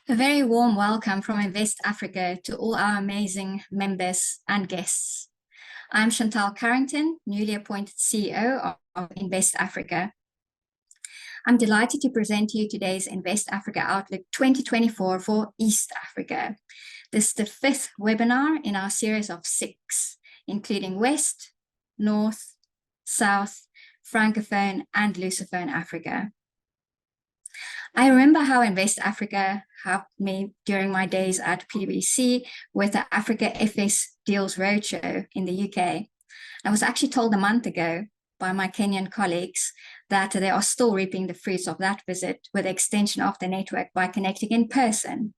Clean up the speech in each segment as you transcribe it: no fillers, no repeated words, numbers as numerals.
A very warm welcome from Invest Africa to all our amazing members and guests. I'm Chantal Carrington, newly appointed CEO of Invest Africa. I'm delighted to present to you today's Invest Africa Outlook 2024 for East Africa. This is the fifth webinar in our series of 6, including West, North, South, Francophone, and Lusophone Africa. I remember how Invest Africa helped me during my days at PwC with the Africa FS Deals Roadshow in the UK. I was actually told a month ago by my Kenyan colleagues that they are still reaping the fruits of that visit with the extension of the network by connecting in person.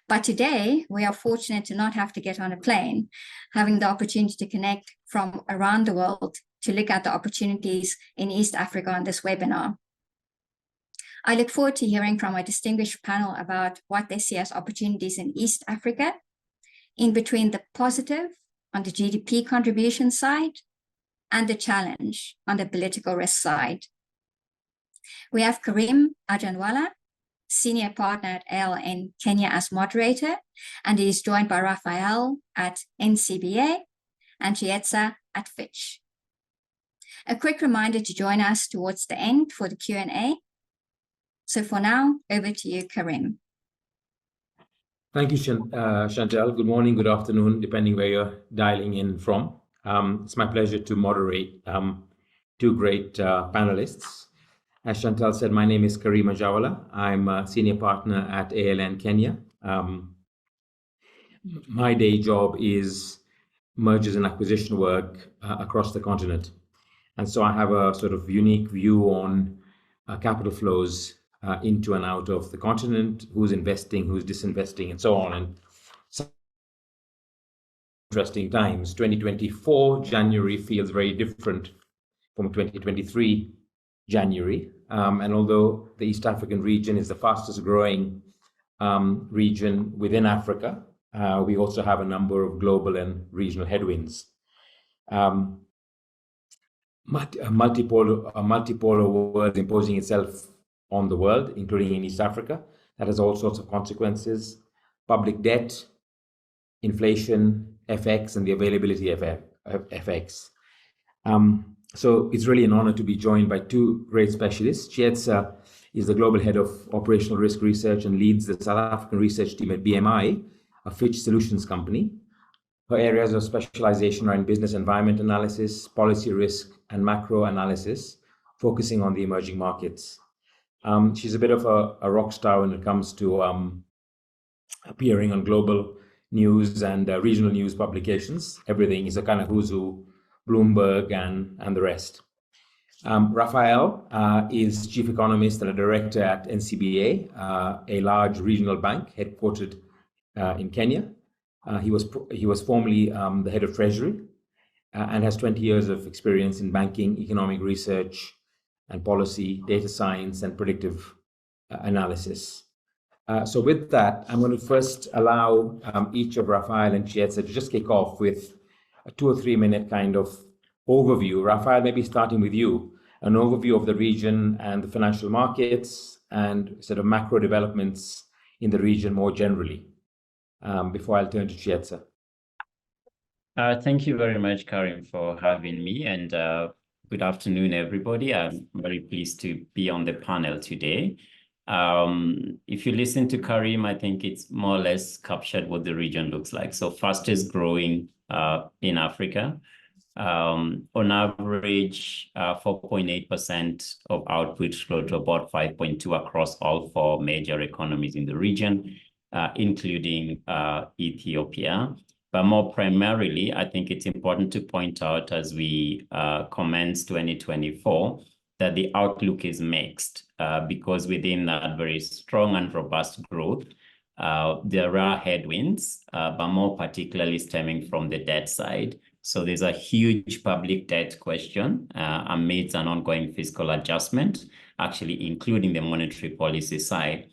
But today, we are fortunate to not have to get on a plane, having the opportunity to connect from around the world to look at the opportunities in East Africa on this webinar. I look forward to hearing from a distinguished panel about what they see as opportunities in East Africa, in between the positive on the GDP contribution side and the challenge on the political risk side. We have Karim Ajanwala, Senior Partner at ALN Kenya as moderator, and he is joined by Raphael at NCBA and Chietza at Fitch. A quick reminder to join us towards the end for the Q&A. So for now, over to you, Karim. Thank you, Chantal. Good morning, good afternoon, depending where you're dialing in from. It's my pleasure to moderate two great panelists. As Chantal said, my name is Karim Ajawala. I'm a senior partner at ALN Kenya. My day job is mergers and acquisition work across the continent. And so I have a sort of unique view on capital flows into and out of the continent, who's investing, who's disinvesting, and so on. And some interesting times. 2024 January feels very different from 2023 January. And although the East African region is the fastest growing region within Africa, we also have a number of global and regional headwinds. Multipolar world imposing itself on the world, including in East Africa. That has all sorts of consequences: public debt, inflation, FX, and the availability of FX. So it's really an honor to be joined by two great specialists. Chietza is the global head of operational risk research and leads the South African research team at BMI, a Fitch solutions company. Her areas of specialization are in business environment analysis, policy risk, and macro analysis, focusing on the emerging markets. She's a bit of a rock star when it comes to appearing on global news and regional news publications. Everything is a kind of who's who, Bloomberg and the rest. Raphael is chief economist and a director at NCBA, a large regional bank headquartered in Kenya. He was formerly the head of Treasury and has 20 years of experience in banking, economic research, and policy, data science, and predictive analysis. So with that, I'm going to first allow each of Raphael and Chietza to just kick off with a 2 or 3 minute kind of overview. Raphael, maybe starting with you, an overview of the region and the financial markets and sort of macro developments in the region more generally, before I'll turn to Chietza. Thank you very much, Karim, for having me, and good afternoon, everybody. I'm very pleased to be on the panel today. If you listen to Karim, I think it's more or less captured what the region looks like. So fastest growing in Africa. On average, 4.8% of output flow to about 5.2 across all 4 major economies in the region, including Ethiopia. But more primarily, I think it's important to point out as we commence 2024 that the outlook is mixed because within that very strong and robust growth, there are headwinds, but more particularly stemming from the debt side. So there's a huge public debt question amidst an ongoing fiscal adjustment, actually including the monetary policy side.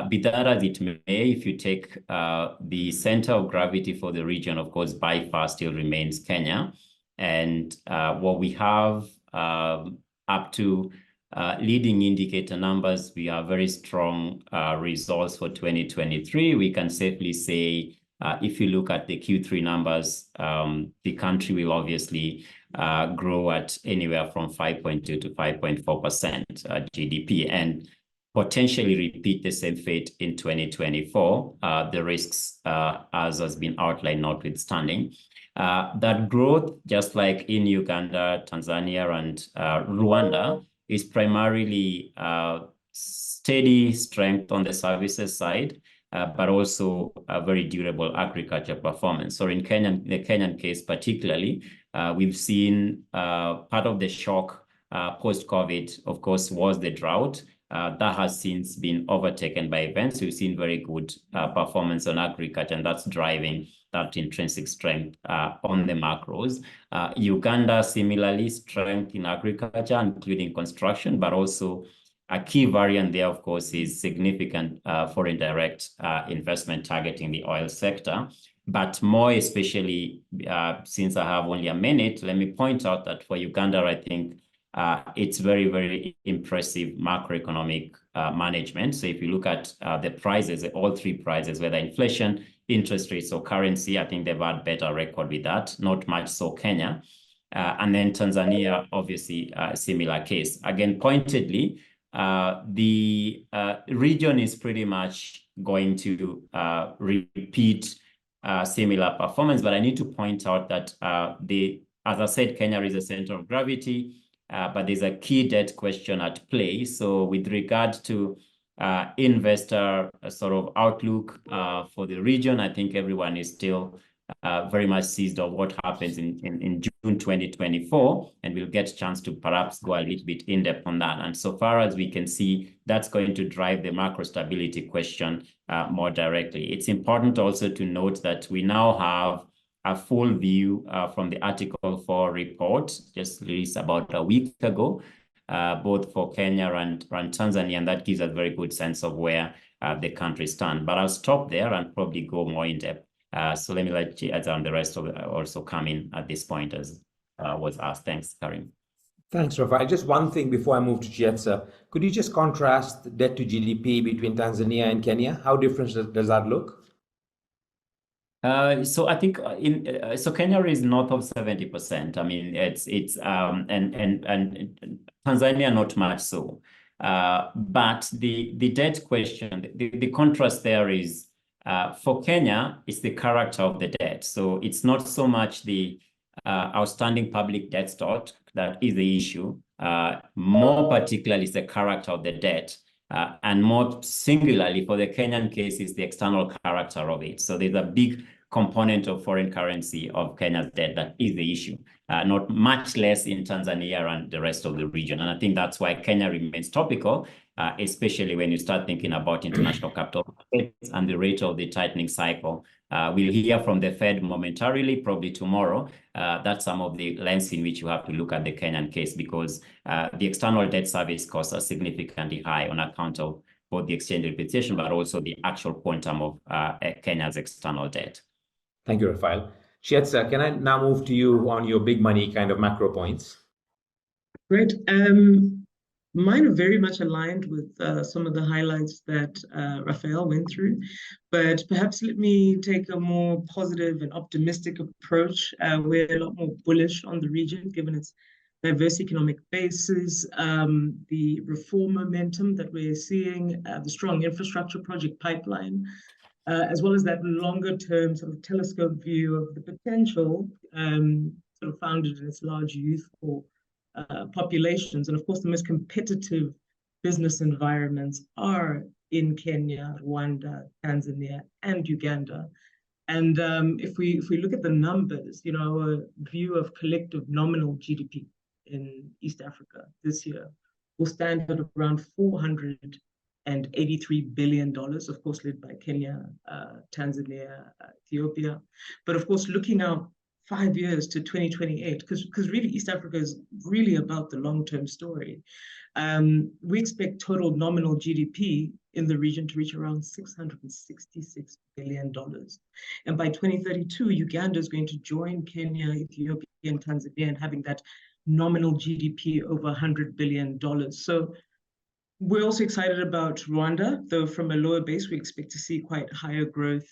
Be that as it may, if you take the center of gravity for the region, of course, by far still remains Kenya. And what we have up to leading indicator numbers, we have very strong results for 2023. We can safely say, if you look at the Q3 numbers, the country will obviously grow at anywhere from 5.2 to 5.4% GDP, and potentially repeat the same fate in 2024, the risks, as has been outlined, notwithstanding. That growth, just like in Uganda, Tanzania, and Rwanda, is primarily steady strength on the services side, but also a very durable agriculture performance. So in Kenya, the Kenyan case particularly, we've seen part of the shock post-COVID, of course, was the drought. That has since been overtaken by events. We've seen very good performance on agriculture, and that's driving that intrinsic strength on the macros. Uganda, similarly, strength in agriculture, including construction, but also a key variant there, of course, is significant foreign direct investment targeting the oil sector. But more especially, since I have only a minute, let me point out that for Uganda, I think it's very, very impressive macroeconomic management. So if you look at the prices, all three prices, whether inflation, interest rates, or currency, I think they've had better record with that, not much so Kenya. And then Tanzania, obviously, a similar case. Again, pointedly, the region is pretty much going to repeat similar performance, but I need to point out that as I said, Kenya is a center of gravity, but there's a key debt question at play. So with regard to investor sort of outlook for the region, I think everyone is still very much seized of what happens in June 2024, and we'll get a chance to perhaps go a little bit in depth on that. And so far as we can see, that's going to drive the macro stability question more directly. It's important also to note that we now have a full view from the Article 4 report, just released about a week ago, both for Kenya and Tanzania, and that gives a very good sense of where the countries stand. But I'll stop there and probably go more in depth. So let me let Chietza and the rest of it also come in at this point as was asked. Thanks, Karim. Thanks, Rafael. Just one thing before I move to Chietza. Could you just contrast debt to GDP between Tanzania and Kenya? How different does that look? So I think so Kenya is north of 70%. I mean, it's and Tanzania not much so. But the debt question, the contrast there is for Kenya, it's the character of the debt. So it's not so much the outstanding public debt stock that is the issue. More particularly is the character of the debt. And more singularly for the Kenyan case is the external character of it. So there's a big component of foreign currency of Kenya's debt that is the issue, not much less in Tanzania and the rest of the region. And I think that's why Kenya remains topical, especially when you start thinking about international capital markets and the rate of the tightening cycle. We'll hear from the Fed momentarily, probably tomorrow. That's some of the lens in which you have to look at the Kenyan case, because the external debt service costs are significantly high on account of both the exchange depreciation, but also the actual quantum of Kenya's external debt. Thank you, Rafael. Chietza, can I now move to you on your big money kind of macro points? Great. Mine are very much aligned with some of the highlights that Rafael went through, but perhaps let me take a more positive and optimistic approach. We're a lot more bullish on the region, given its diverse economic bases, the reform momentum that we're seeing, the strong infrastructure project pipeline, as well as that longer-term sort of telescope view of the potential, sort of founded in its large youthful populations. And of course, the most competitive business environments are in Kenya, Rwanda, Tanzania, and Uganda. And if we look at the numbers, you know, our view of collective nominal GDP in East Africa this year will stand at around $483 billion, of course, led by Kenya, Tanzania, Ethiopia. But of course, looking out 5 years to 2028, because really East Africa is really about the long-term story. We expect total nominal GDP in the region to reach around $666 billion. And by 2032, Uganda is going to join Kenya, Ethiopia, and Tanzania in having that nominal GDP over $100 billion. So we're also excited about Rwanda, though from a lower base, we expect to see quite higher growth,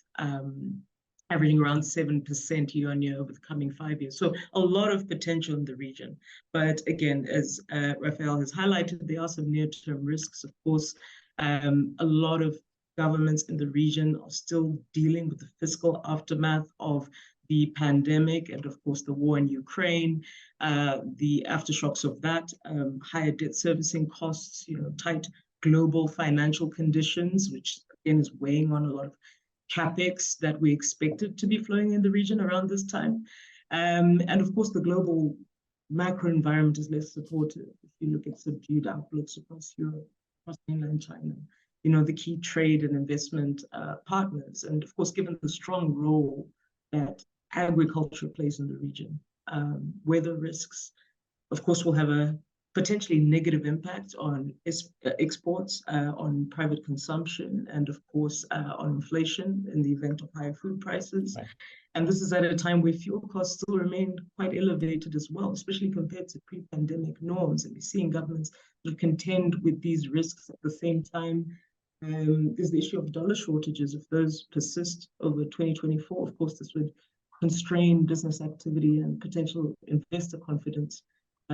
averaging around 7% year on year over the coming 5 years. So a lot of potential in the region. But again, as Raphael has highlighted, there are some near-term risks. Of course, a lot of governments in the region are still dealing with the fiscal aftermath of the pandemic and, of course, the war in Ukraine, the aftershocks of that, higher debt servicing costs, tight global financial conditions, which again is weighing on a lot of capex that we expected to be flowing in the region around this time. And of course, the global macro environment is less supportive. If you look at subdued outlooks across Europe, across mainland China, the key trade and investment partners. And of course, given the strong role that agriculture plays in the region, weather risks, of course, will have a potentially negative impact on exports, on private consumption, and of course, on inflation in the event of higher food prices. Right. And this is at a time where fuel costs still remain quite elevated as well, especially compared to pre-pandemic norms. And we're seeing governments sort of contend with these risks at the same time. There's the issue of dollar shortages. If those persist over 2024, of course, this would constrain business activity and potential investor confidence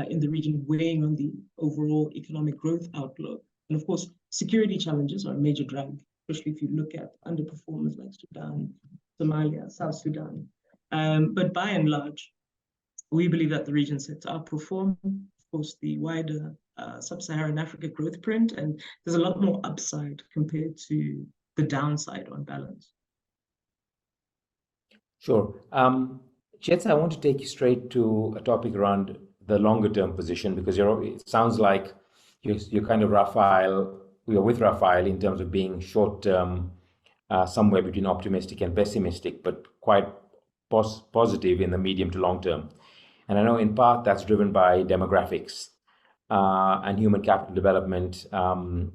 in the region, weighing on the overall economic growth outlook. And of course, security challenges are a major drag, especially if you look at underperformers like Sudan, Somalia, South Sudan. But by and large, we believe that the region set to outperform, of course, the wider sub-Saharan Africa growth print, and there's a lot more upside compared to the downside on balance. Sure. Chetsa, I want to take you straight to a topic around the longer term position, because it sounds like you're kind of we are with Raphael in terms of being short term, somewhere between optimistic and pessimistic, but quite positive in the medium to long term. And I know in part that's driven by demographics and human capital development,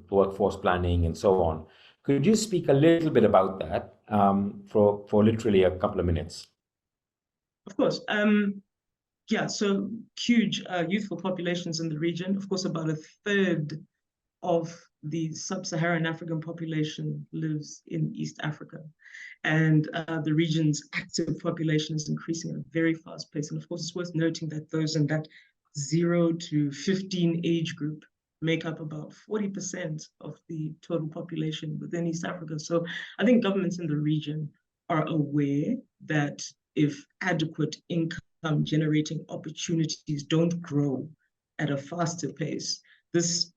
workforce planning, and so on. Could you speak a little bit about that for literally a couple of minutes? Of course. Yeah, so huge youthful populations in the region. Of course, about a third of the sub-Saharan African population lives in East Africa. And the region's active population is increasing at a very fast pace. And of course, it's worth noting that those in that 0 to 15 age group make up about 40% of the total population within East Africa. So I think governments in the region are aware that if adequate income generating opportunities don't grow at a faster pace, this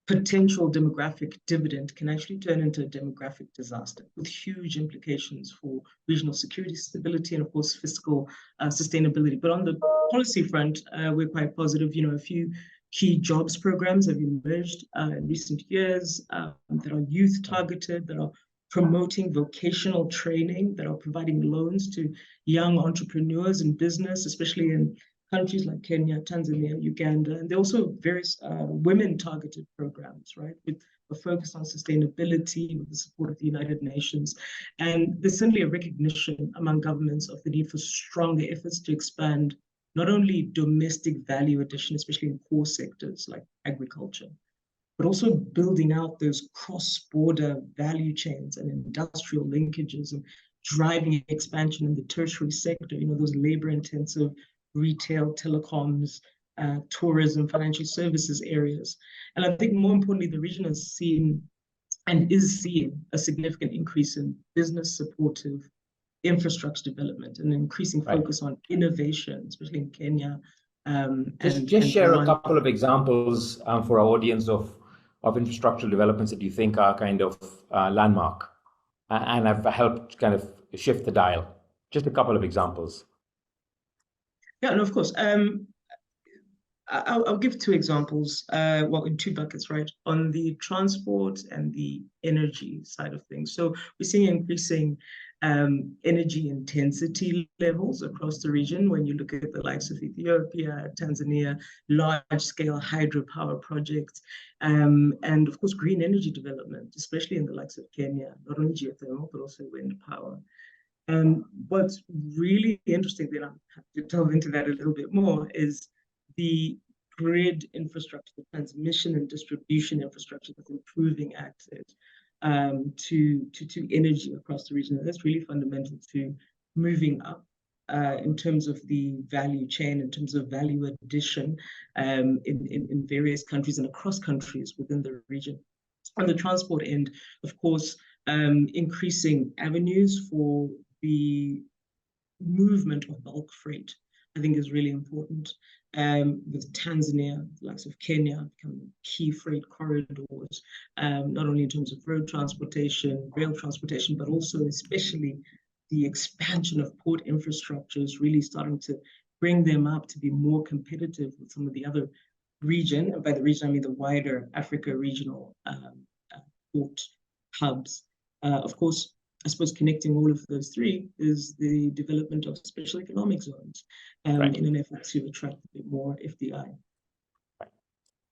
potential demographic dividend can actually turn into a demographic disaster with huge implications for regional security, stability, and of course, fiscal sustainability. But on the policy front, we're quite positive. A few key jobs programs have emerged in recent years that are youth targeted, that are promoting vocational training, that are providing loans to young entrepreneurs in business, especially in countries like Kenya, Tanzania, Uganda. And there are also various women-targeted programs, right, with a focus on sustainability, with the support of the United Nations. And there's certainly a recognition among governments of the need for stronger efforts to expand not only domestic value addition, especially in core sectors like agriculture, but also building out those cross-border value chains and industrial linkages and driving expansion in the tertiary sector, those labor-intensive retail, telecoms, tourism, financial services areas. And I think more importantly, the region has seen and is seeing a significant increase in business-supportive infrastructure development and an increasing focus on innovation, especially in Kenya. Just share a couple of examples for our audience of infrastructural developments that you think are kind of landmark and have helped kind of shift the dial. Just a couple of examples. Yeah, and of course. I'll give two examples, well, in two buckets, right? On the transport and the energy side of things. So we're seeing increasing energy intensity levels across the region. When you look at the likes of Ethiopia, Tanzania, large-scale hydropower projects, and of course, green energy development, especially in the likes of Kenya, not only geothermal, but also wind power. What's really interesting, then I'll have to delve into that a little bit more, is the grid infrastructure, the transmission and distribution infrastructure that's improving access to energy across the region. And that's really fundamental to moving up in terms of the value chain, in terms of value addition in various countries and across countries within the region. On the transport end, of course, increasing avenues for the movement of bulk freight, I think, is really important. With Tanzania, the likes of Kenya, becoming key freight corridors, not only in terms of road transportation, rail transportation, but also especially the expansion of port infrastructure is really starting to bring them up to be more competitive with some of the other region. And by the region, I mean the wider Africa regional port hubs. Of course, I suppose connecting all of those three is the development of special economic zones Right. in an effort to attract a bit more FDI. Right.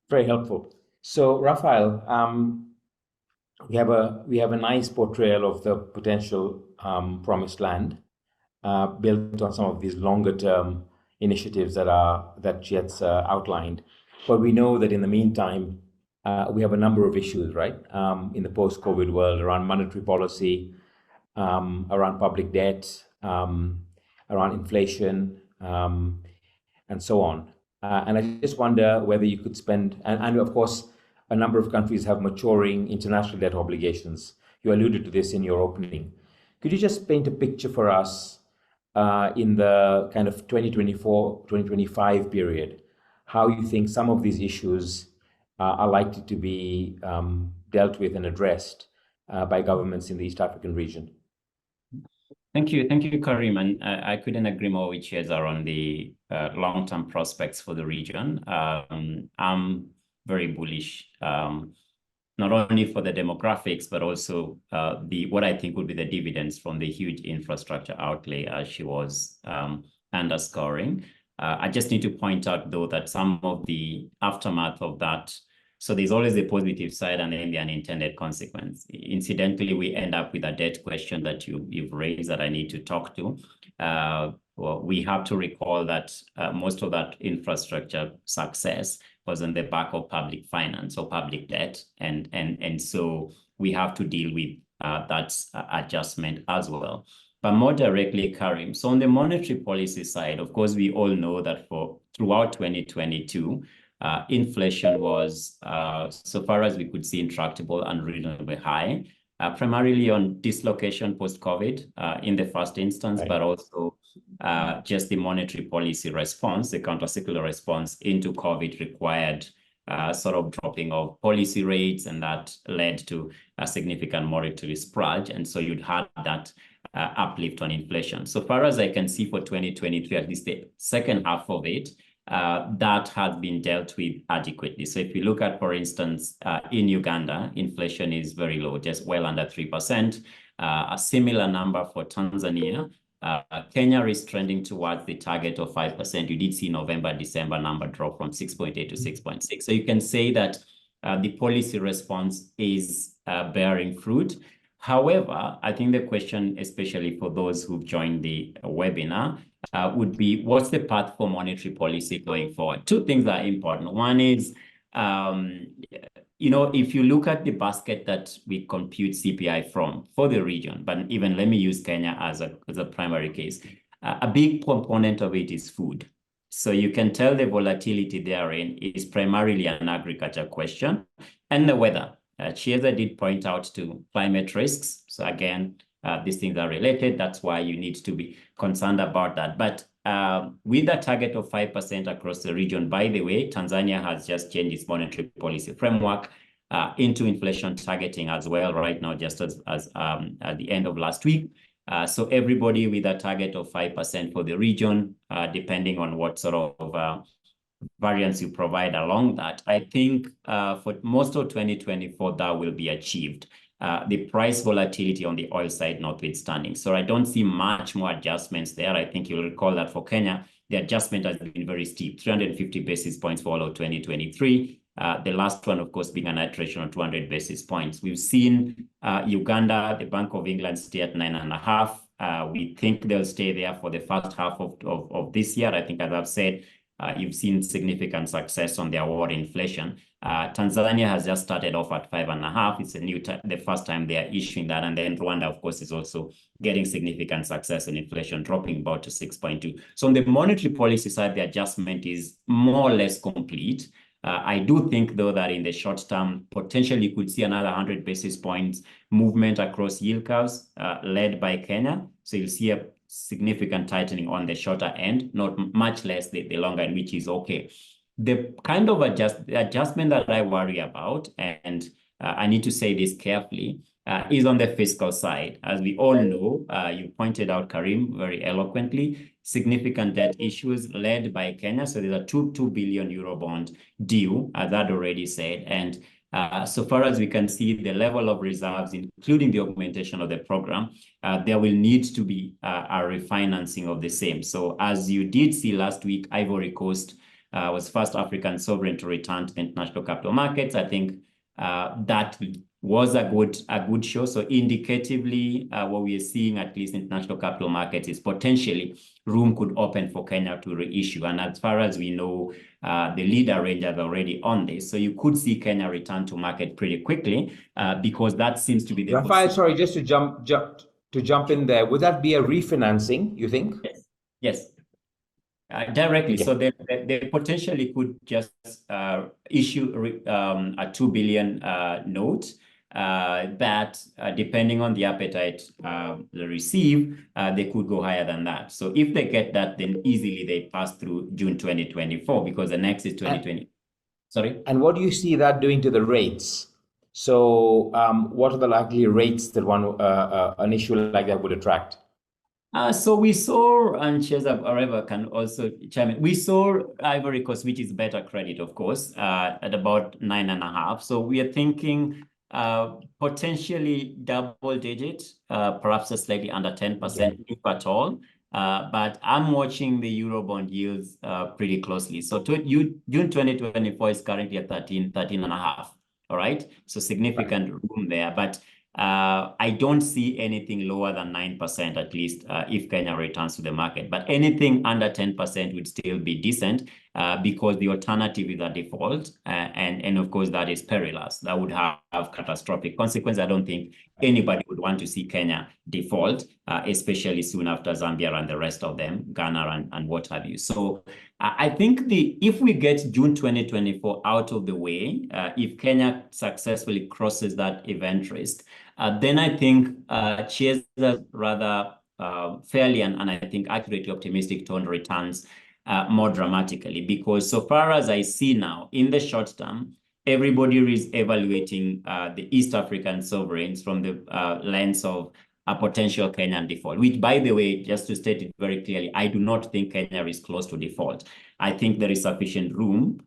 Very helpful. So, Raphael, we have a nice portrayal of the potential promised land built on some of these longer term initiatives that Chiet's outlined. But we know that in the meantime, we have a number of issues, right, in the post-COVID world around monetary policy, around public debt, around inflation, and so on. And I just wonder whether you could spend, and of course, a number of countries have maturing international debt obligations. You alluded to this in your opening. Could you just paint a picture for us in the kind of 2024-2025 period, how you think some of these issues are likely to be dealt with and addressed by governments in the East African region? Thank you, Karim. And I couldn't agree more with Cesar on the long-term prospects for the region. I'm very bullish, not only for the demographics, but also what I think would be the dividends from the huge infrastructure outlay, as she was underscoring. I just need to point out, though, that some of the aftermath of that, so there's always a positive side and then the unintended consequence. Incidentally, we end up with a debt question that you've raised that I need to talk to. Well, we have to recall that most of that infrastructure success was on the back of public finance or public debt. And so we have to deal with that adjustment as well. But more directly, Karim, so on the monetary policy side, of course, we all know that throughout 2022, inflation was, so far as we could see, intractable and reasonably high, primarily on dislocation post-COVID in the first instance, right, but also just the monetary policy response, the countercyclical response into COVID required sort of dropping of policy rates, and that led to a significant monetary splurge. And so you'd had that uplift on inflation. So far as I can see for 2023, at least the second half of it, that has been dealt with adequately. So if you look at, for instance, in Uganda, inflation is very low, just well under 3%. A similar number for Tanzania. Kenya is trending towards the target of 5%. You did see November, December number drop from 6.8 to 6.6. So you can say that the policy response is bearing fruit. However, I think the question, especially for those who've joined the webinar, would be, what's the path for monetary policy going forward? Two things are important. One is, if you look at the basket that we compute CPI from for the region, but even let me use Kenya as a primary case, a big component of it is food. So you can tell the volatility therein is primarily an agriculture question, and the weather. Chiesa did point out to climate risks. So again, these things are related. That's why you need to be concerned about that. But with a target of 5% across the region, by the way, Tanzania has just changed its monetary policy framework into inflation targeting as well right now, just as at the end of last week. So everybody with a target of 5% for the region, depending on what sort of variance you provide along that, I think for most of 2024, that will be achieved. The price volatility on the oil side notwithstanding. So I don't see much more adjustments there. I think you'll recall that for Kenya, the adjustment has been very steep, 350 basis points for all of 2023. The last one, of course, being an iteration of 200 basis points. We've seen Uganda, the Bank of England, stay at 9.5. We think they'll stay there for the first half of this year. I think, as I've said, you've seen significant success on their war inflation. Tanzania has just started off at 5.5. It's the first time they are issuing that. And then Rwanda, of course, is also getting significant success in inflation, dropping about to 6.2. So on the monetary policy side, the adjustment is more or less complete. I do think, though, that in the short term, potentially you could see another 100 basis points movement across yield curves led by Kenya. So you'll see a significant tightening on the shorter end, not much less the longer end, which is okay. The kind of adjustment that I worry about, and I need to say this carefully, is on the fiscal side. As we all know, you pointed out, Karim, very eloquently, significant debt issues led by Kenya. So there's a 2 billion euro bond due, as I'd already said. And so far as we can see, the level of reserves, including the augmentation of the program, there will need to be a refinancing of the same. So as you did see last week, Ivory Coast was first African sovereign to return to the international capital markets. I think that was a good show. So indicatively, what we are seeing, at least international capital markets, is potentially room could open for Kenya to reissue. And as far as we know, the leader rangers are already on this. So you could see Kenya return to market pretty quickly because that seems to be the... Rafael, sorry, just to jump in there. Would that be a refinancing, you think? Yes. Directly. Okay. So they potentially could just issue a 2 billion note that depending on the appetite they receive, they could go higher than that. So if they get that, then easily they pass through June 2024 because the next is 2020. Sorry? And what do you see that doing to the rates? So what are the likely rates that an issue like that would attract? So we saw, and Chesa Areva can also chime in, we saw Ivory Coast, which is better credit, of course, at about 9.5. So we are thinking potentially double digit, perhaps a slightly under 10%, if at all. But I'm watching the Eurobond yields pretty closely. So June 2024 is currently at 13.5. All right. So significant room there. But I don't see anything lower than 9%, at least if Kenya returns to the market. But anything under 10% would still be decent because the alternative is a default. And of course, that is perilous. That would have catastrophic consequences. I don't think anybody would want to see Kenya default, especially soon after Zambia and the rest of them, Ghana and what have you. So I think if we get June 2024 out of the way, if Kenya successfully crosses that event risk, then I think Chiesa rather fairly and I think accurately optimistic tone returns more dramatically, because so far as I see now, in the short term, everybody is evaluating the East African sovereigns from the lens of a potential Kenyan default, which, by the way, just to state it very clearly, I do not think Kenya is close to default. I think there is sufficient room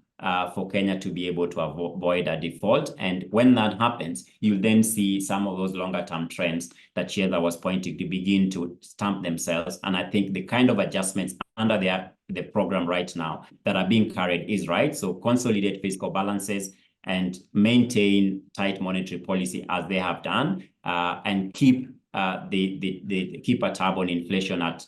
for Kenya to be able to avoid a default. And when that happens, you'll then see some of those longer-term trends that Chiesa was pointing to begin to stamp themselves. And I think the kind of adjustments under the program right now that are being carried is right. So consolidate fiscal balances and maintain tight monetary policy as they have done, and keep keep a tab on inflation at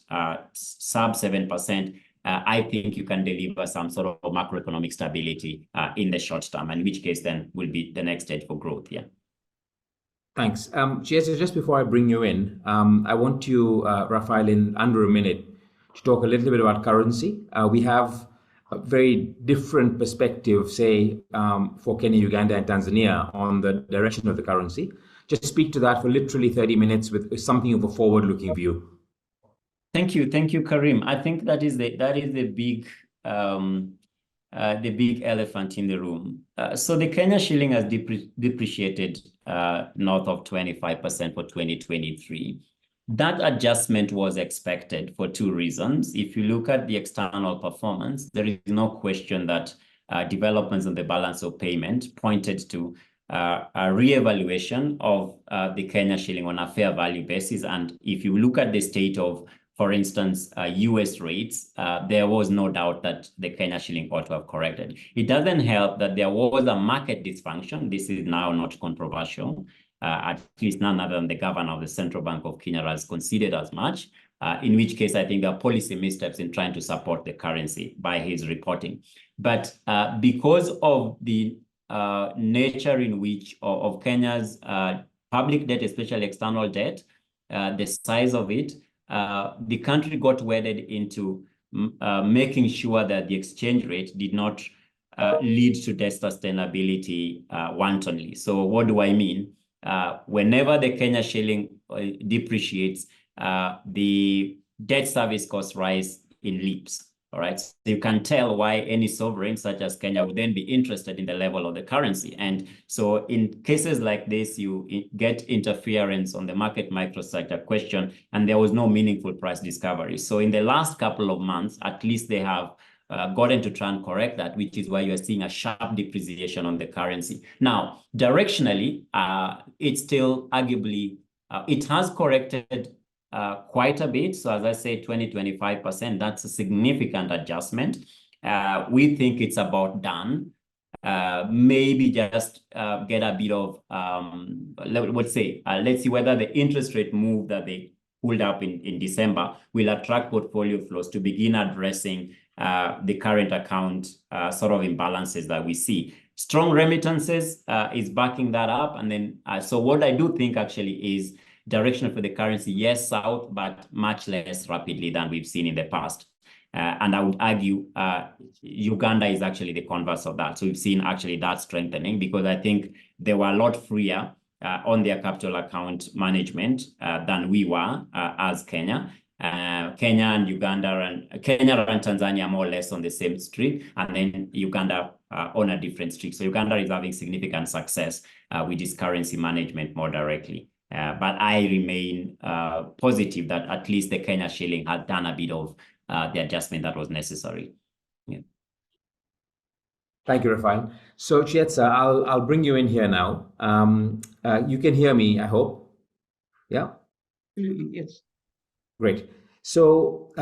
sub 7%. I think you can deliver some sort of macroeconomic stability in the short term, in which case then will be the next stage for growth. Yeah. Thanks. Chiesa, just before I bring you in, I want you, Rafael, in under a minute to talk a little bit about currency. We have a very different perspective, say, for Kenya, Uganda, and Tanzania on the direction of the currency. Just speak to that for literally 30 minutes with something of a forward-looking view. Thank you, Karim. I think that is the big elephant in the room. So the Kenya shilling has depreciated north of 25% for 2023. That adjustment was expected for two reasons. If you look at the external performance, there is no question that developments in the balance of payment pointed to a re-evaluation of the Kenya shilling on a fair value basis. And if you look at the state of, for instance, US rates, there was no doubt that the Kenya shilling ought to have corrected. It doesn't help that there was a market dysfunction. This is now not controversial. At least none other than the governor of the Central Bank of Kenya has considered as much, in which case I think there are policy missteps in trying to support the currency by his reporting. But because of the nature in which of Kenya's public debt, especially external debt, the size of it, the country got wedded into making sure that the exchange rate did not lead to debt sustainability wantonly. So what do I mean? Whenever the Kenya shilling depreciates, the debt service costs rise in leaps. All right, so you can tell why any sovereign such as Kenya would then be interested in the level of the currency. And so in cases like this, you get interference on the market microstructure question, and there was no meaningful price discovery. So in the last couple of months, at least they have gotten to try and correct that, which is why you are seeing a sharp depreciation on the currency. Now, directionally, it's still arguably, it has corrected quite a bit. So as I say, 20-25%, that's a significant adjustment. We think it's about done. Maybe just get a bit of, let's see whether the interest rate move that they pulled up in December will attract portfolio flows to begin addressing the current account sort of imbalances that we see. Strong remittances is backing that up. And then, so what I do think actually is direction for the currency, yes, south, but much less rapidly than we've seen in the past. And I would argue Uganda is actually the converse of that. So we've seen actually that strengthening because I think they were a lot freer on their capital account management than we were as Kenya. Kenya and Tanzania are more or less on the same streak, and then Uganda on a different streak. So Uganda is having significant success with its currency management more directly. But I remain positive that at least the Kenya shilling has done a bit of the adjustment that was necessary. Yeah. Thank you, Rafael. So Chietza, I'll bring you in here now. You can hear me, I hope. Yeah? Yes. Great. So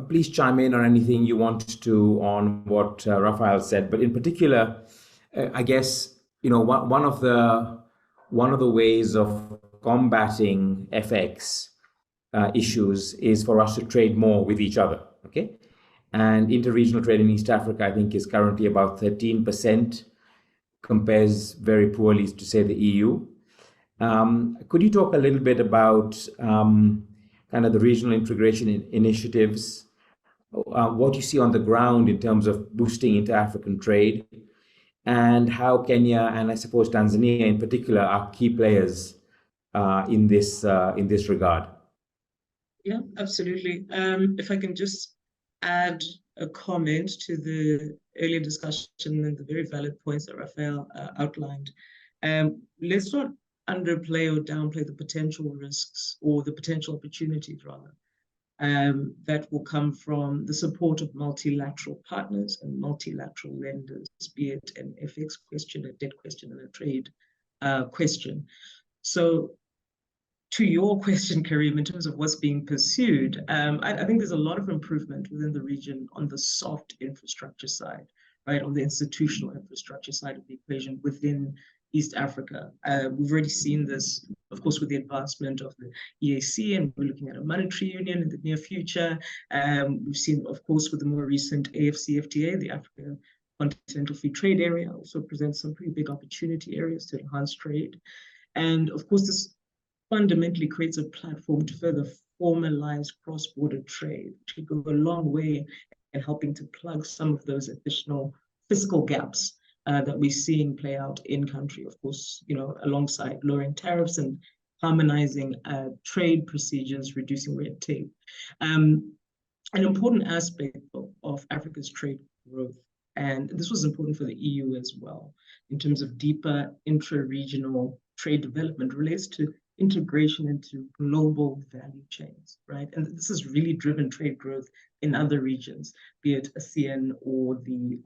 please chime in on anything you want to on what Rafael said. But in particular, I guess, you know, one of the ways of combating FX issues is for us to trade more with each other, okay? And interregional trade in East Africa, I think, is currently about 13%, compares very poorly to, say, the EU. Could you talk a little bit about kind of the regional integration initiatives, what you see on the ground in terms of boosting inter-African trade, and how Kenya and I suppose Tanzania in particular are key players in this regard? Yeah, absolutely. If I can just add a comment to the earlier discussion and the very valid points that Rafael outlined. Let's not underplay or downplay the potential risks or the potential opportunities, rather, that will come from the support of multilateral partners and multilateral lenders, be it an FX question, a debt question, and a trade question. So to your question, Karim, in terms of what's being pursued, I think there's a lot of improvement within the region on the soft infrastructure side, right, on the institutional infrastructure side of the equation within East Africa. We've already seen this, of course, with the advancement of the EAC, and we're looking at a monetary union in the near future. We've seen, of course, with the more recent AfCFTA, the African Continental Free Trade Area also presents some pretty big opportunity areas to enhance trade. And of course, this fundamentally creates a platform to further formalize cross-border trade, which could go a long way in helping to plug some of those additional fiscal gaps that we're seeing play out in country, of course, you know, alongside lowering tariffs and harmonizing trade procedures, reducing red tape. An important aspect of Africa's trade growth, and this was important for the EU as well, in terms of deeper intra-regional trade development, relates to integration into global value chains, right? And this has really driven trade growth in other regions, be it ASEAN or the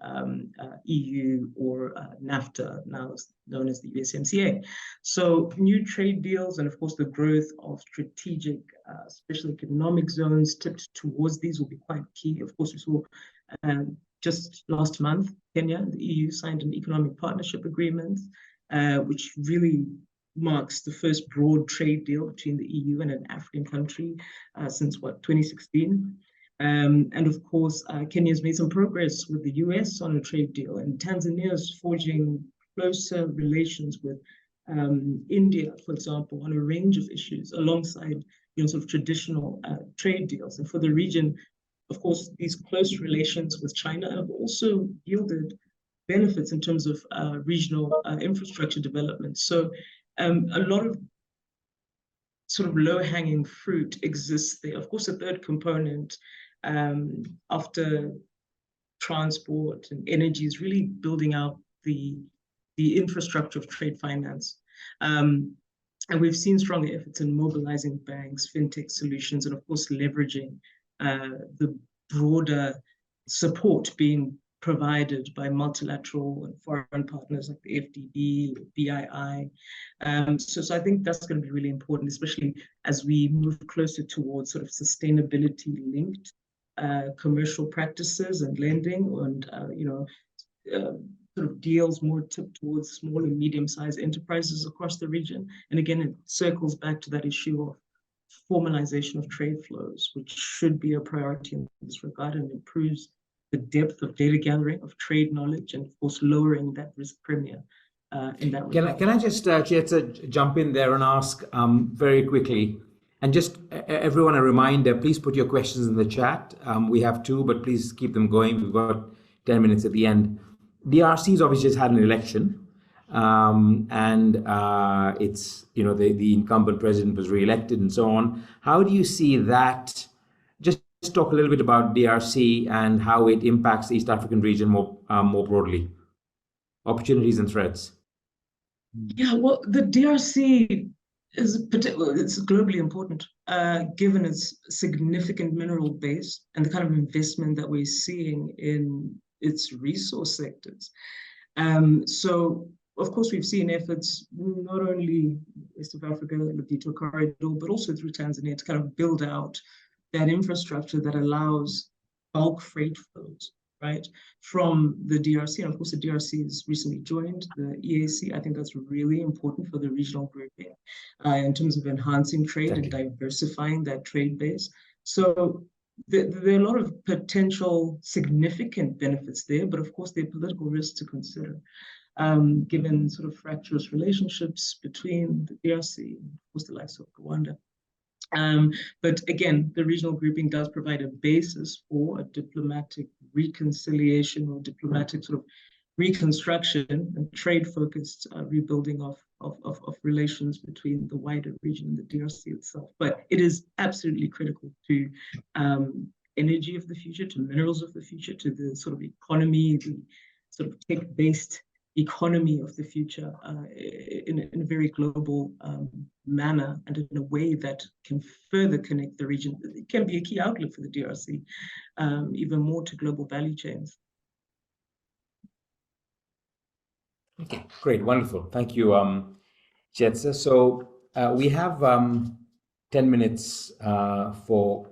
EU or NAFTA, now known as the USMCA. So new trade deals and, of course, the growth of strategic special economic zones tipped towards these will be quite key. Of course, we saw just last month, Kenya, the EU signed an economic partnership agreement, which really marks the first broad trade deal between the EU and an African country since, 2016? And of course, Kenya's made some progress with the US on a trade deal, and Tanzania is forging closer relations with India, for example, on a range of issues alongside, sort of traditional trade deals. And for the region, of course, these close relations with China have also yielded benefits in terms of regional infrastructure development. So a lot of sort of low-hanging fruit exists there. Of course, a third component after transport and energy is really building out the infrastructure of trade finance. And we've seen stronger efforts in mobilizing banks, fintech solutions, and of course, leveraging the broader support being provided by multilateral and foreign partners like the FDB, BII. So I think that's going to be really important, especially as we move closer towards sort of sustainability-linked commercial practices and lending, and sort of deals more tipped towards small and medium-sized enterprises across the region. And again, it circles back to that issue of formalization of trade flows, which should be a priority in this regard, and improves the depth of data gathering, of trade knowledge, and of course, lowering that risk premium in that regard. Can I just, Chietza, jump in there and ask very quickly, and just everyone a reminder, please put your questions in the chat. We have two, but please keep them going. We've got 10 minutes at the end. DRC's obviously just had an election, and it's, the incumbent president was re-elected and so on. How do you see that? Just talk a little bit about DRC and how it impacts the East African region more broadly. Opportunities and threats. Yeah, well, the DRC it's globally important, given its significant mineral base and the kind of investment that we're seeing in its resource sectors. So, of course, we've seen efforts not only West of Africa, the Lobito corridor, but also through Tanzania to kind of build out that infrastructure that allows bulk freight flows, right, from the DRC. And of course, the DRC has recently joined the EAC. I think that's really important for the regional grouping in terms of enhancing trade and diversifying that trade base. So there are a lot of potential significant benefits there, but of course, there are political risks to consider, given sort of fractious relationships between the DRC and, of course, the likes of Rwanda. But again, the regional grouping does provide a basis for a diplomatic reconciliation or diplomatic sort of reconstruction and trade-focused rebuilding of relations between the wider region and the DRC itself. But it is absolutely critical to energy of the future, to minerals of the future, to the sort of economy, the sort of tech-based economy of the future in a very global manner, and in a way that can further connect the region. It can be a key outlet for the DRC, even more to global value chains. Okay, great, wonderful. Thank you, Chietza. So we have 10 minutes for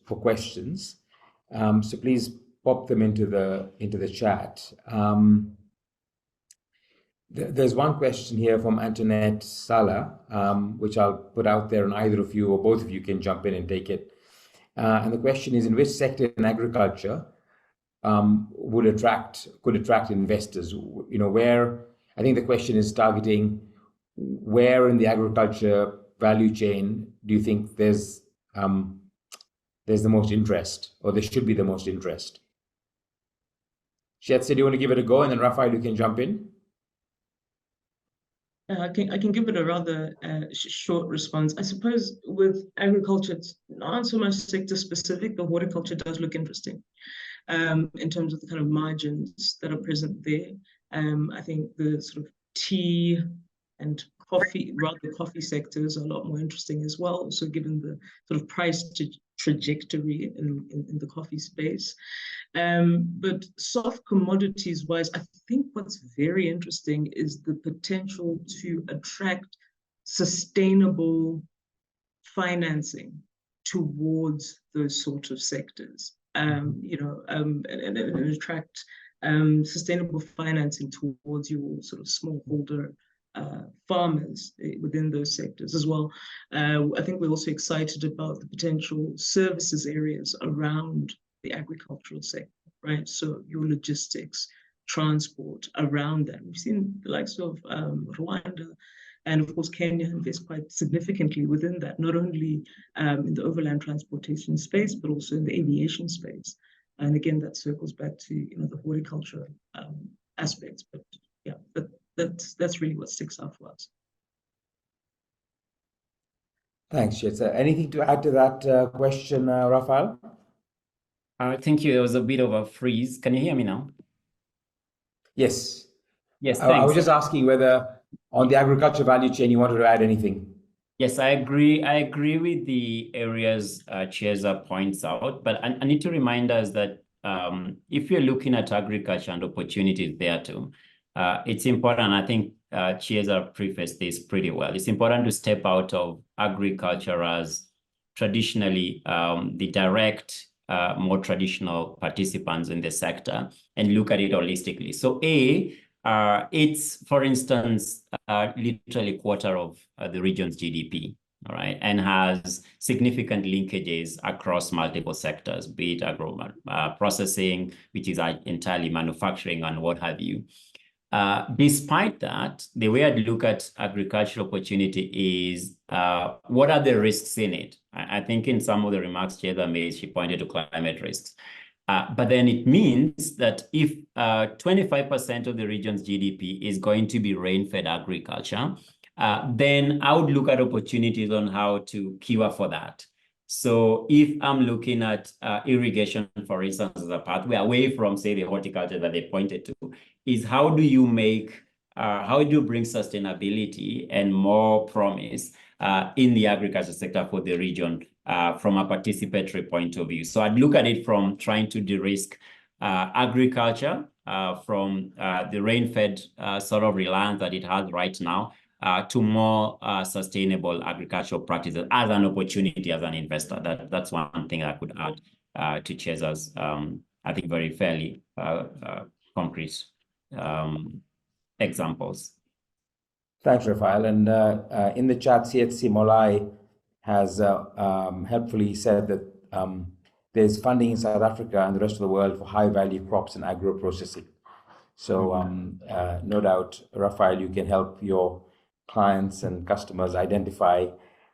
questions. So please pop them into the chat. There's one question here from Antoinette Sala, which I'll put out there, and either of you or both of you can jump in and take it. And the question is, in which sector in agriculture could attract investors? Where, I think the question is targeting where in the agriculture value chain do you think there's the most interest, or there should be the most interest? Chietza, do you want to give it a go, and then Raphael, you can jump in? I can give it a rather short response. I suppose with agriculture, it's not so much sector specific, but horticulture does look interesting in terms of the kind of margins that are present there. I think the sort of tea and coffee sectors are a lot more interesting as well. So given the sort of price trajectory in the coffee space. But soft commodities wise, I think what's very interesting is the potential to attract sustainable financing towards those sort of sectors, and attract sustainable financing towards your sort of smallholder farmers within those sectors as well. I think we're also excited about the potential services areas around the agricultural sector, right? So your logistics, transport around that. We've seen the likes of Rwanda and of course Kenya invest quite significantly within that, not only in the overland transportation space, but also in the aviation space. And again, that circles back to the horticulture aspects. But yeah, that's really what sticks out for us. Thanks, Chetsa. Anything to add to that question, Raphael? Thank you. There was a bit of a freeze. Can you hear me now? Yes. Yes, thanks. I was just asking whether on the agriculture value chain you wanted to add anything. Yes, I agree. I agree with the areas Chiesa points out, but I need to remind us that if you're looking at agriculture and opportunities there too, it's important. I think Chiesa prefaced this pretty well. It's important to step out of agriculture as traditionally the direct, more traditional participants in the sector and look at it holistically. So it's, for instance, literally a quarter of the region's GDP, all right, and has significant linkages across multiple sectors, be it agro processing, which is entirely manufacturing and what have you. Despite that, the way I'd look at agricultural opportunity is what are the risks in it? I think in some of the remarks Chiesa made, she pointed to climate risks. But then it means that if 25% of the region's GDP is going to be rain-fed agriculture, then I would look at opportunities on how to cure for that. So if I'm looking at irrigation, for instance, as a pathway away from, say, the horticulture that they pointed to, is how do you bring sustainability and more promise in the agriculture sector for the region from a participatory point of view. So I'd look at it from trying to de-risk agriculture from the rain-fed sort of reliance that it has right now to more sustainable agricultural practices as an opportunity as an investor. That's one thing I could add to Chiesa's, I think, very fairly concrete examples. Thanks, Raphael. And in the chat, CHC Molai has helpfully said that there's funding in South Africa and the rest of the world for high-value crops and agro-processing. So no doubt, Raphael, you can help your clients and customers identify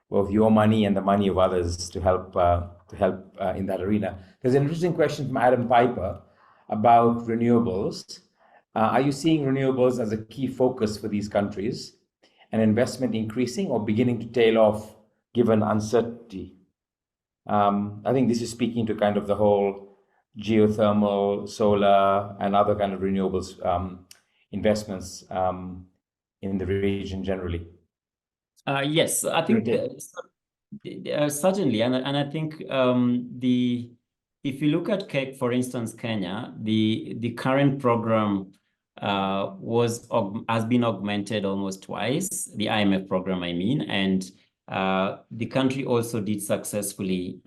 both your money and the money of others to help in that arena. There's an interesting question from Adam Piper about renewables. Are you seeing renewables as a key focus for these countries and investment increasing or beginning to tail off given uncertainty? I think this is speaking to kind of the whole geothermal, solar, and other kind of renewables investments in the region generally. Yes, I think certainly, and I think if you look at, for instance, Kenya, the current program has been augmented almost twice, the IMF program, I mean, and the country also did successfully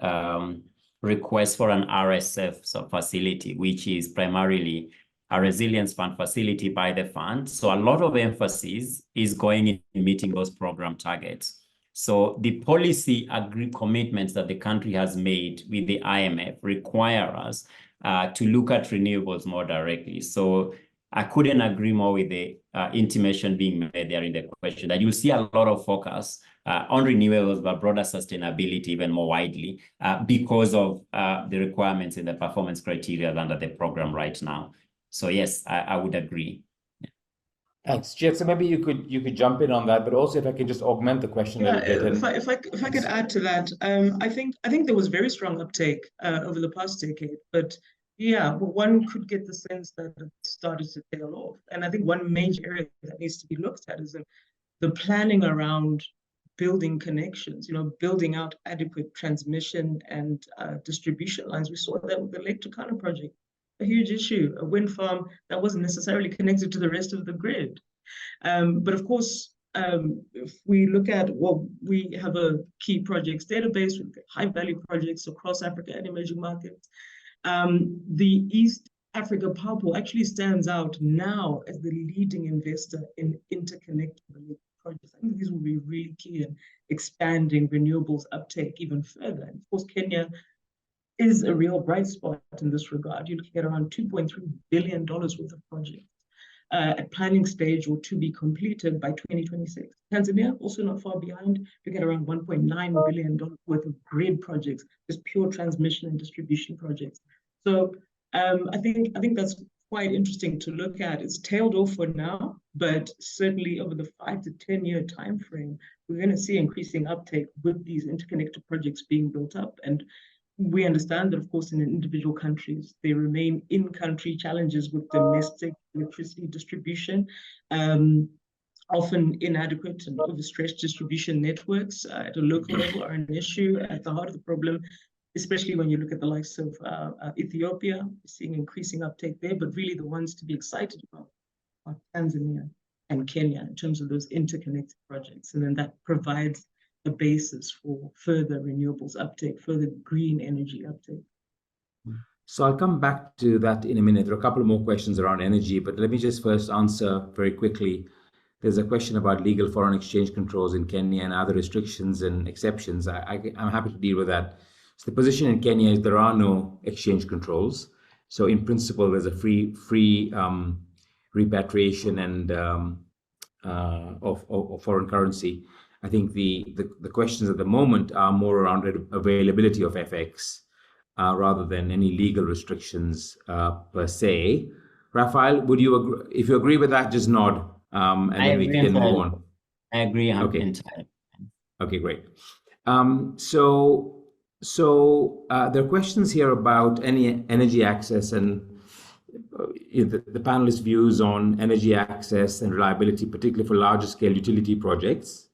request for an RSF facility, which is primarily a resilience fund facility by the fund. So a lot of emphasis is going in meeting those program targets. So the policy commitments that the country has made with the IMF require us to look at renewables more directly. So I couldn't agree more with the intimation being made there in the question that you'll see a lot of focus on renewables, but broader sustainability even more widely because of the requirements in the performance criteria under the program right now. So yes, I would agree. Yeah. Thanks, Jet. So maybe you could jump in on that, but also if I can just augment the question a little bit. If I could add to that, I think there was very strong uptake over the past decade, but yeah, one could get the sense that it started to tail off. And I think one major area that needs to be looked at is the planning around building connections, building out adequate transmission and distribution lines. We saw that with the Lake Turkana project, a huge issue, a wind farm that wasn't necessarily connected to the rest of the grid. But of course, if we look at we have a key projects database with high value projects across Africa and emerging markets. The East Africa Power Pool actually stands out now as the leading investor in interconnected projects. I think these will be really key in expanding renewables uptake even further. And of course, Kenya is a real bright spot in this regard. You're looking at around $2.3 billion worth of projects at planning stage or to be completed by 2026. Tanzania, also not far behind, looking at around $1.9 billion worth of grid projects, just pure transmission and distribution projects. So I think that's quite interesting to look at. It's tailed off for now, but certainly over the 5 to 10 year time frame, we're going to see increasing uptake with these interconnected projects being built up. And we understand that, of course, in individual countries, there remain in-country challenges with domestic electricity distribution, often inadequate and overstretched distribution networks at a local level are an issue at the heart of the problem, especially when you look at the likes of Ethiopia. We're seeing increasing uptake there, but really the ones to be excited about are Tanzania and Kenya in terms of those interconnected projects. And then that provides the basis for further renewables uptake, further green energy uptake. So I'll come back to that in a minute. There are a couple more questions around energy, but let me just first answer very quickly. There's a question about legal foreign exchange controls in Kenya and other restrictions and exceptions. I'm happy to deal with that. So the position in Kenya is there are no exchange controls. So in principle, there's a free repatriation and of foreign currency. I think the questions at the moment are more around availability of FX rather than any legal restrictions per se. Raphael, would you agree? If you agree with that, just nod, and then we can move on. I agree. Okay. Entirely. Okay, great. So there are questions here about any energy access and the panelists' views on energy access and reliability, particularly for larger scale utility projects.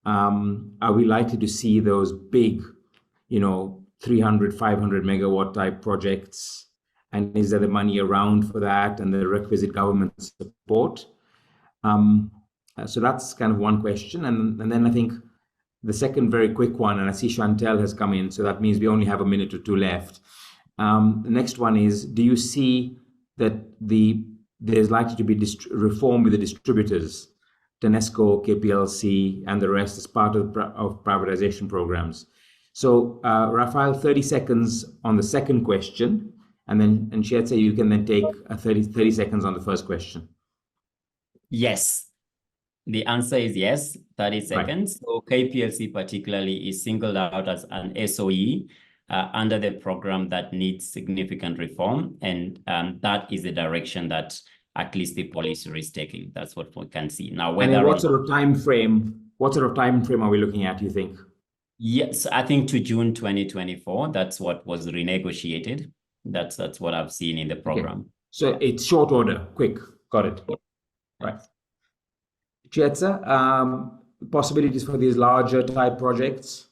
Are we likely to see those big, 300, 500 megawatt type projects? And is there the money around for that and the requisite government support? So that's kind of one question. And then I think the second very quick one, and I see Chantal has come in, so that means we only have a minute or two left. The next one is, do you see that there's likely to be reform with the distributors, TANESCO, KPLC, and the rest as part of privatization programs? So Raphael, 30 seconds on the second question, and Chietse, you can then take 30 seconds on the first question. Yes. The answer is yes, 30 seconds. Right. So KPLC particularly is singled out as an SOE under the program that needs significant reform. And that is the direction that at least the policy is taking. That's what we can see. Now, whether what sort of time frame are we looking at, you think? Yes, I think to June 2024, that's what was renegotiated. That's what I've seen in the program. Okay. So it's short order, quick. Got it. Yeah. Right. Chietse, possibilities for these larger type projects?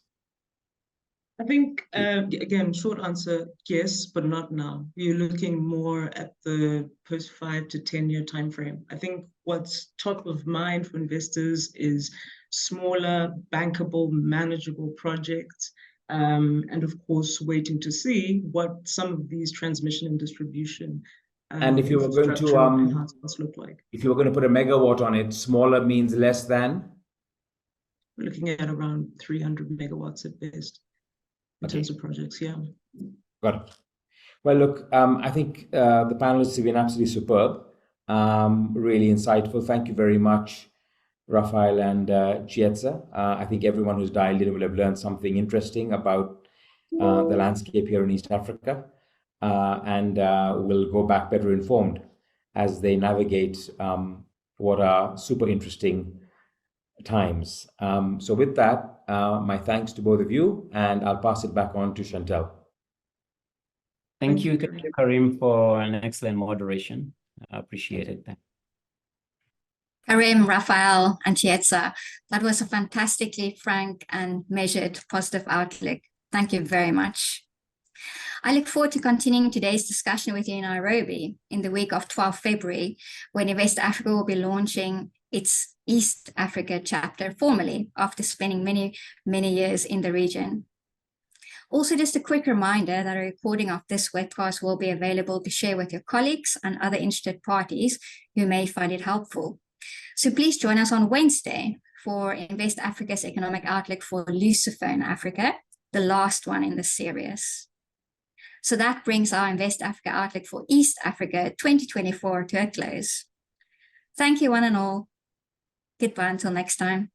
I think, again, short answer, yes, but not now. We're looking more at the post 5 to 10 year time frame. I think what's top of mind for investors is smaller, bankable, manageable projects. And of course, waiting to see what some of these transmission and distribution and if you were going to enhancements look like. If you were going to put a megawatt on it, smaller means less than? We're looking at around 300 megawatts at best in terms of projects, yeah. Got it. Well, look, I think the panelists have been absolutely superb, really insightful. Thank you very much, Raphael and Chietse. I think everyone who's dialed in will have learned something interesting about the landscape here in East Africa. And will go back better informed as they navigate what are super interesting times. So with that, my thanks to both of you, and I'll pass it back on to Chantal. Thank you, Karim, for an excellent moderation. I appreciate it. Karim, Raphael, and Chietza, that was a fantastically frank and measured positive outlook. Thank you very much. I look forward to continuing today's discussion with you in Nairobi in the week of 12 February, when Invest Africa will be launching its East Africa chapter formally after spending many, many years in the region. Also, just a quick reminder that a recording of this webcast will be available to share with your colleagues and other interested parties who may find it helpful. So please join us on Wednesday for Invest Africa's Economic Outlook for Lusophone Africa, the last one in the series. So that brings our Invest Africa Outlook for East Africa 2024 to a close. Thank you one and all. Goodbye until next time.